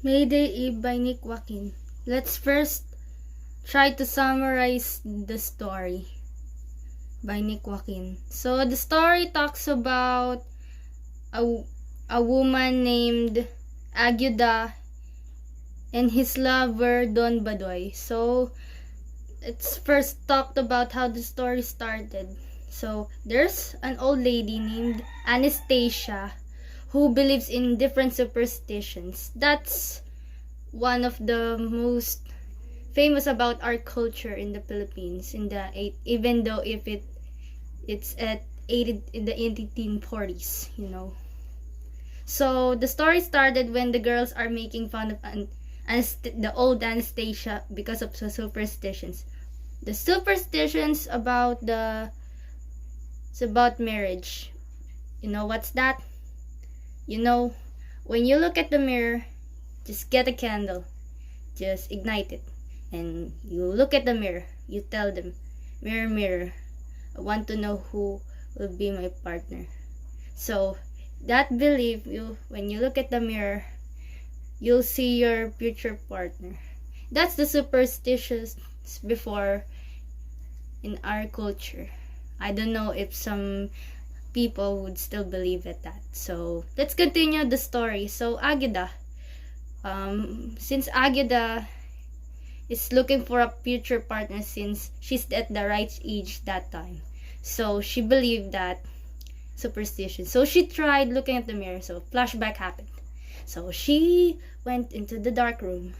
Mayday Eve by Nick Joaquin. Let's first try to summarize the story by Nick Joaquin. So the story talks about a woman named Aguda and his lover Don Badoy. So let's first talk about how the story started. So there's an old lady named Anastasia who believes in different superstitions. That's one of the most famous about our culture in the Philippines even though if it's at 80 in the 1840s, So the story started when the girls are making fun of the old Anastasia because of the superstitions. The superstitions it's about marriage. You know what's that? When you look at the mirror, just get a candle, just ignite it, and you look at the mirror. You tell them, "Mirror, mirror, I want to know who will be my partner." So that belief, when you look at the mirror, you'll see your future partner. That's the superstitious before in our culture. I don't know if some people would still believe at that. So let's continue the story. So Agida, since Agida is looking for a future partner since she's at the right age that time, so she believed that superstition. So she tried looking at the mirror. So flashback happened. So she went into the dark room,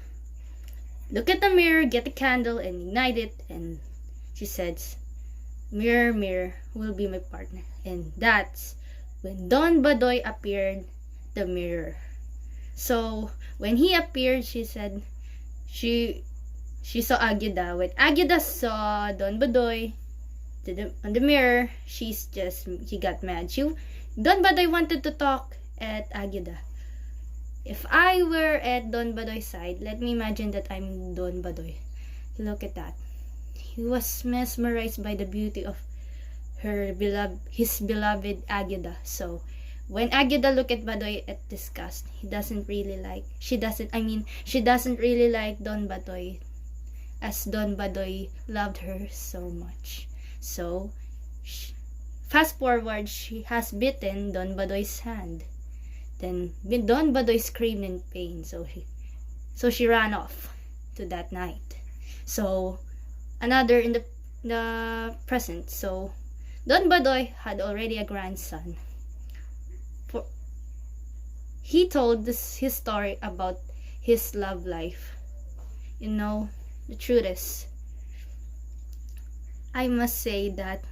look at the mirror, get a candle, and ignite it, and she says, "Mirror, mirror, who will be my partner?" And that's when Don Badoy appeared the mirror. So when he appeared, she said she saw Agueda. When Agueda saw Don Badoy on the mirror, she got mad. Don Badoy wanted to talk at Agueda. If I were at Don Badoy's side, let me imagine that I'm Don Badoy. Look at that. He was mesmerized by the beauty of his beloved Agueda. So when Agueda looked at Badoy at disgust, she doesn't really like Don Badoy as Don Badoy loved her so much. So fast forward, she has bitten Don Badoy's hand. Then Don Badoy screamed in pain, so she ran off to that night. So another in the present. So Don Badoy had already a grandson. He told his story about his love life. The truth is, I must say that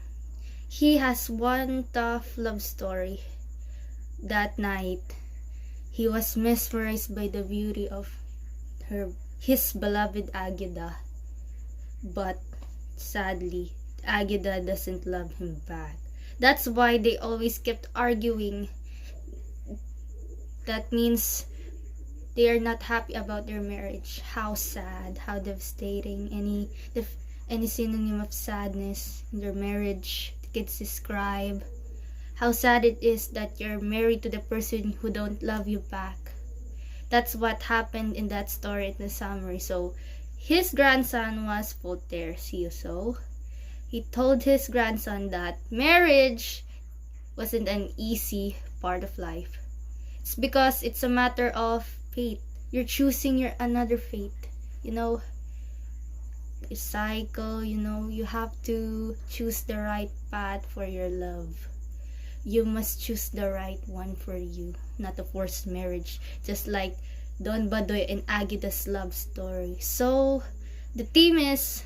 he has one tough love story. That night, he was mesmerized by the beauty of his beloved Agueda. But sadly, Agueda doesn't love him back. That's why they always kept arguing. That means they are not happy about their marriage. How sad, how devastating. Any synonym of sadness in their marriage kids describe. How sad it is that you're married to the person who don't love you back. That's what happened in that story in the summary. So his grandson was Voltaire. So he told his grandson that marriage wasn't an easy part of life. It's because it's a matter of fate. You're choosing another fate. You cycle, you have to choose the right path for your love. You must choose the right one for you, not a forced marriage, just like Don Badoy and Agueda's love story. So the theme is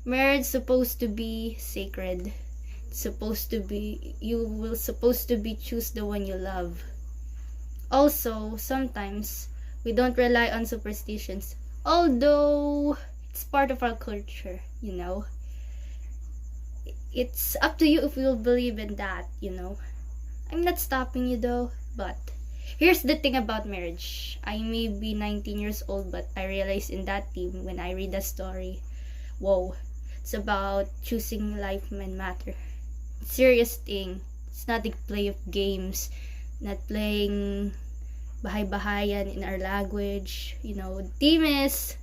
marriage supposed to be sacred. You will supposed to be choose the one you love. Also, sometimes we don't rely on superstitions, although it's part of our culture. It's up to you if you'll believe in that. I'm not stopping you though, but here's the thing about marriage. I may be 19 years old, but I realized in that theme when I read that story, whoa, it's about choosing life and matter. Serious thing. It's not a play of games, not playing bahay-bahayan in our language. You know, the theme is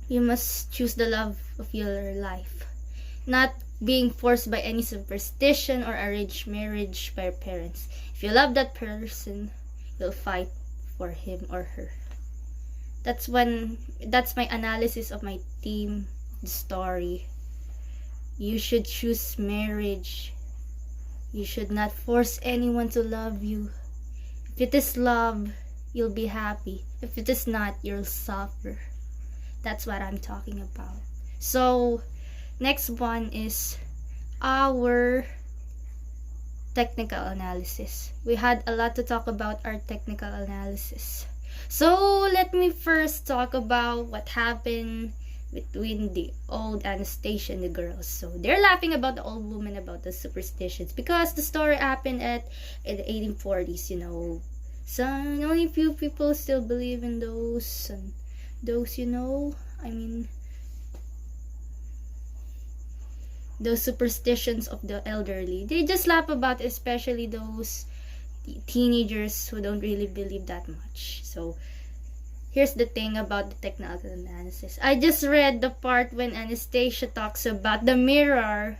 you must choose the love of your life, not being forced by any superstition or arranged marriage by your parents. If you love that person, you'll fight for him or her. That's my analysis of my theme, the story. You should choose marriage. You should not force anyone to love you. If it is love, you'll be happy. If it is not, you'll suffer. That's what I'm talking about. So, next one is our technical analysis. We had a lot to talk about our technical analysis. So, let me first talk about what happened between the old Anastasia and the girls. So, they're laughing about the old woman about the superstitions because the story happened in the 1840s, you know. So, only few people still believe in those, and those, you know, I mean, those superstitions of the elderly. They just laugh about it, especially those teenagers who don't really believe that much. So, here's the thing about the technical analysis. I just read the part when Anastasia talks about the mirror,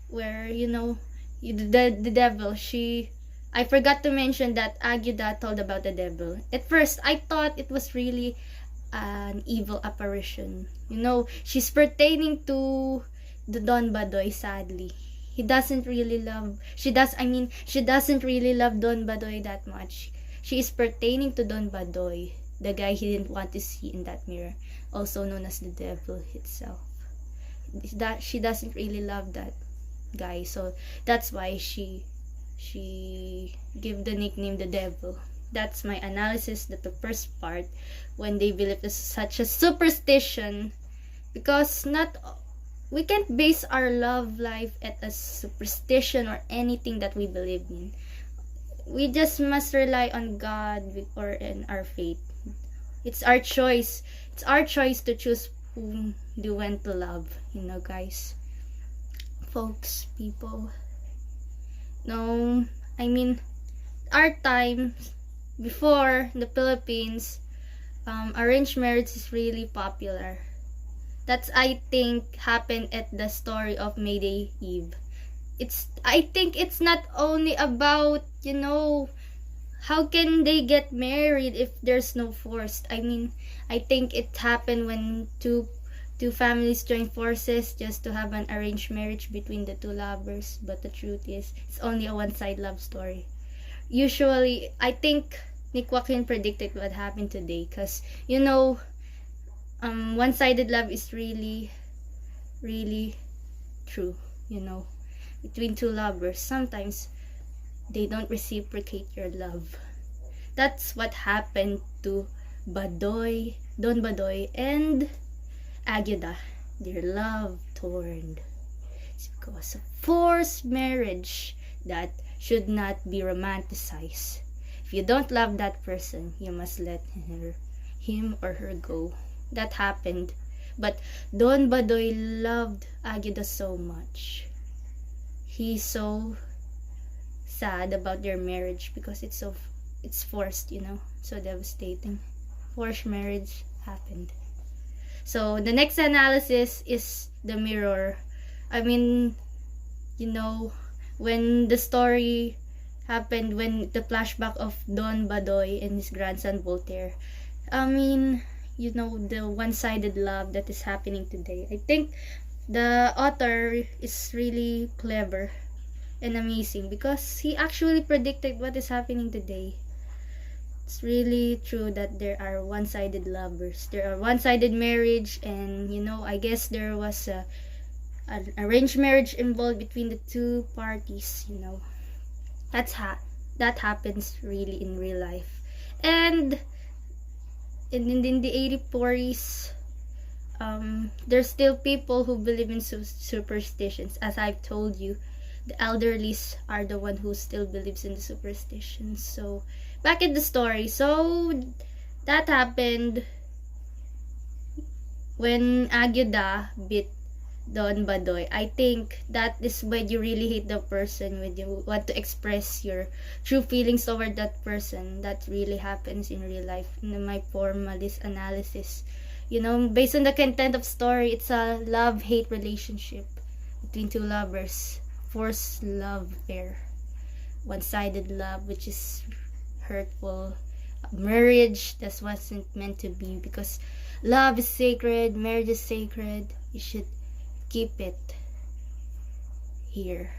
where, you know, the devil, I forgot to mention that Agueda told about the devil. At first, I thought it was really an evil apparition. You know, she's pertaining to the Don Badoy, sadly. She doesn't really love Don Badoy that much. She is pertaining to Don Badoy, the guy he didn't want to see in that mirror, also known as the devil itself. That she doesn't really love that guy, so that's why she give the nickname the devil. That's my analysis, that the first part, when they believe this is such a superstition, because we can't base our love life at a superstition or anything that we believe in. We just must rely on God or in our faith. It's our choice. It's our choice to choose whom do want to love, you know, guys. Folks, people. No, I mean, our time before the Philippines, arranged marriage is really popular. That's, I think, happened at the story of May Day Eve. I think it's not only about, you know, how can they get married if there's no forced. I mean, I think it happened when two families join forces just to have an arranged marriage between the two lovers. But the truth is, it's only a one-side love story. Usually, I think Nick Joaquin predicted what happened today, because, you know, one-sided love is really, really true, you know. Between two lovers, sometimes they don't reciprocate your love. That's what happened to Don Badoy and Agueda. Their love torn. It's because of forced marriage that should not be romanticized. If you don't love that person, you must let him or her go. That happened. But Don Badoy loved Agueda so much. He's so sad about their marriage because it's forced, you know, so devastating. Forced marriage happened. So the next analysis is the mirror. I mean, you know, when the story happened, when the flashback of Don Badoy and his grandson Voltaire, I mean, you know, the one-sided love that is happening today. I think the author is really clever and amazing because he actually predicted what is happening today. It's really true that there are one-sided lovers, there are one-sided marriage, and, you know, I guess there was an arranged marriage involved between the two parties, you know. That happens really in real life. And in the 80s, there's still people who believe in superstitions. As I've told you, the elderlies are the one who still believes in the superstitions. So back in the story, so that happened when Agueda beat Don Badoy. I think that is when you really hate the person, when you want to express your true feelings toward that person. That really happens in real life. In my formalist analysis, based on the content of story, it's a love-hate relationship between two lovers. Forced love affair. One-sided love, which is hurtful. Marriage, that wasn't meant to be, because love is sacred, marriage is sacred. You should keep it here.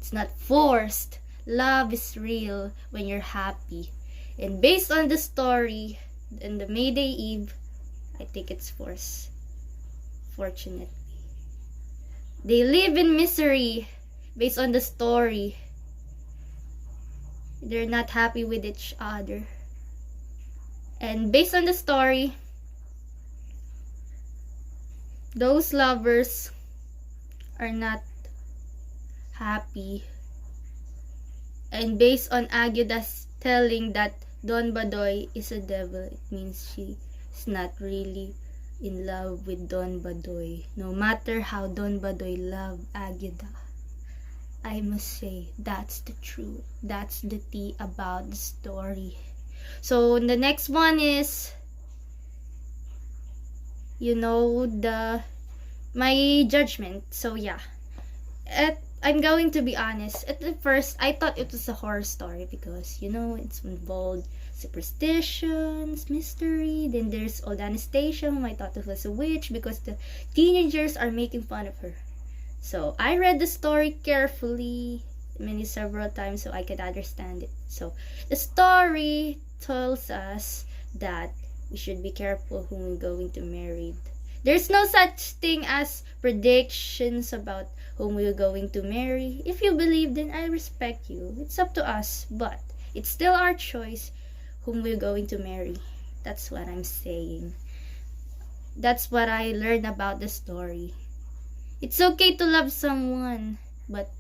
It's not forced. Love is real when you're happy. And based on the story and the Mayday Eve, I think it's forced. Fortunately, they live in misery. Based on the story, they're not happy with each other. And based on the story, those lovers are not happy. And based on Aguda's telling that Don Badoy is a devil, it means she is not really in love with Don Badoy. No matter how Don Badoy loved Aguda, I must say that's the truth. That's the tea about the story. So the next one is, my judgment. So yeah, I'm going to be honest. At the first, I thought it was a horror story because it's involved superstitions, mystery. Then there's old Anastasia, whom I thought it was a witch because the teenagers are making fun of her. So I read the story carefully, several times, so I could understand it. So the story tells us that we should be careful whom we're going to marry. There's no such thing as predictions about whom we're going to marry. If you believe, then I respect you. It's up to us, but it's still our choice whom we're going to marry. That's what I'm saying. That's what I learned about the story. It's okay to love someone, but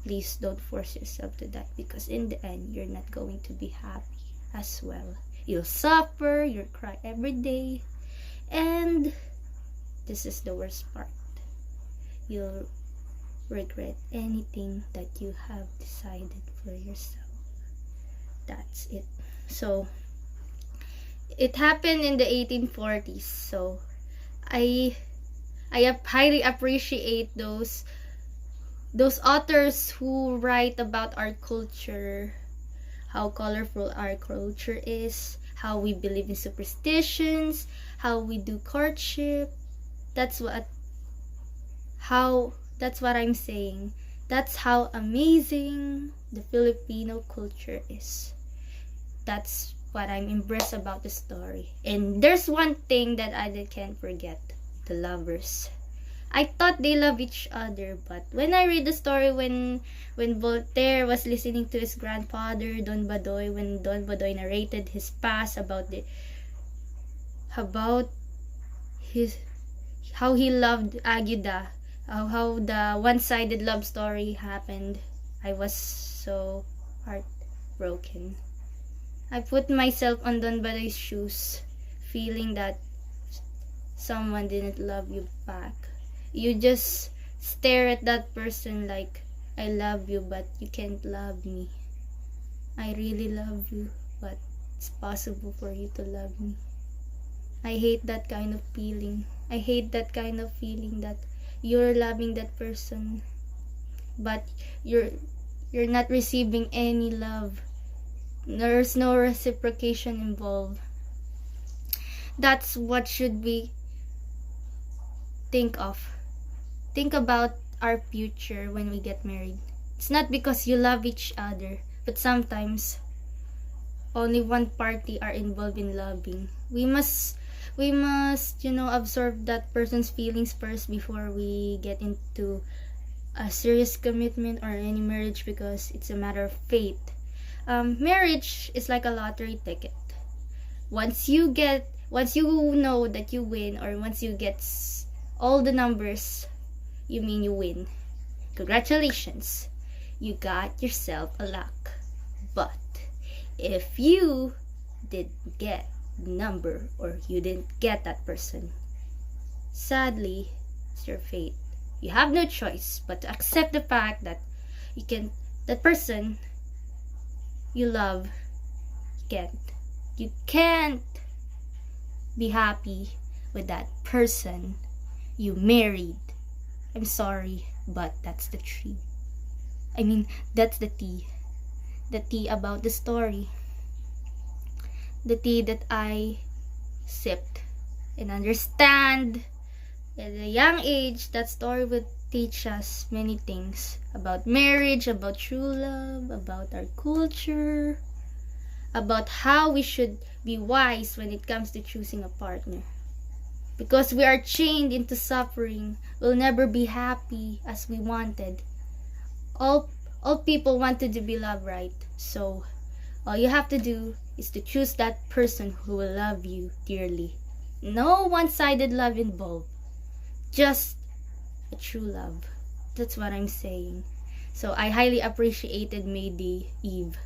please don't force yourself to that, because in the end, you're not going to be happy as well. You'll suffer, you'll cry every day, and this is the worst part. You'll regret anything that you have decided for yourself. That's it. So, it happened in the 1840s, so I highly appreciate those authors who write about our culture, how colorful our culture is, how we believe in superstitions, how we do courtship. That's what I'm saying. That's how amazing the Filipino culture is. That's what I'm impressed about the story. And there's one thing that I can't forget. The lovers. I thought they love each other, but when I read the story, when Voltaire was listening to his grandfather Don Badoy, when Don Badoy narrated his past about how he loved Agueda, how the one-sided love story happened, I was so heartbroken. I put myself on Don Badoy's shoes, feeling that someone didn't love you back. You just stare at that person like, I love you, but you can't love me. I really love you, but it's possible for you to love me. I hate that kind of feeling. I hate that kind of feeling that you're loving that person, but you're not receiving any love. There's no reciprocation involved. That's what should we think of. Think about our future when we get married. It's not because you love each other, but sometimes only one party are involved in loving. We must absorb that person's feelings first before we get into a serious commitment or any marriage, because it's a matter of fate. Marriage is like a lottery ticket. Once you know that you win, or once you get all the numbers, you mean you win. Congratulations, you got yourself a luck. But if you didn't get the number, or you didn't get that person, sadly, it's your fate. You have no choice but to accept the fact that that person you love can't. You can't be happy with that person you married. I'm sorry, but that's the truth. I mean, that's the tea. The tea about the story. The tea that I sipped and understand. At a young age, that story would teach us many things about marriage, about true love, about our culture, about how we should be wise when it comes to choosing a partner. Because we are chained into suffering, we'll never be happy as we wanted. All people wanted to be loved, right? So all you have to do is to choose that person who will love you dearly. No one-sided love involved. Just a true love. That's what I'm saying. So I highly appreciated May Day Eve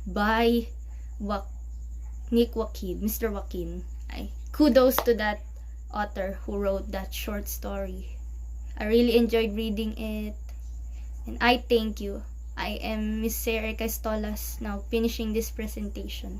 by Nick Joaquin, Mr. Joaquin. Kudos to that author who wrote that short story. I really enjoyed reading it. And I thank you. I am Miss Zea Estolas, now finishing this presentation.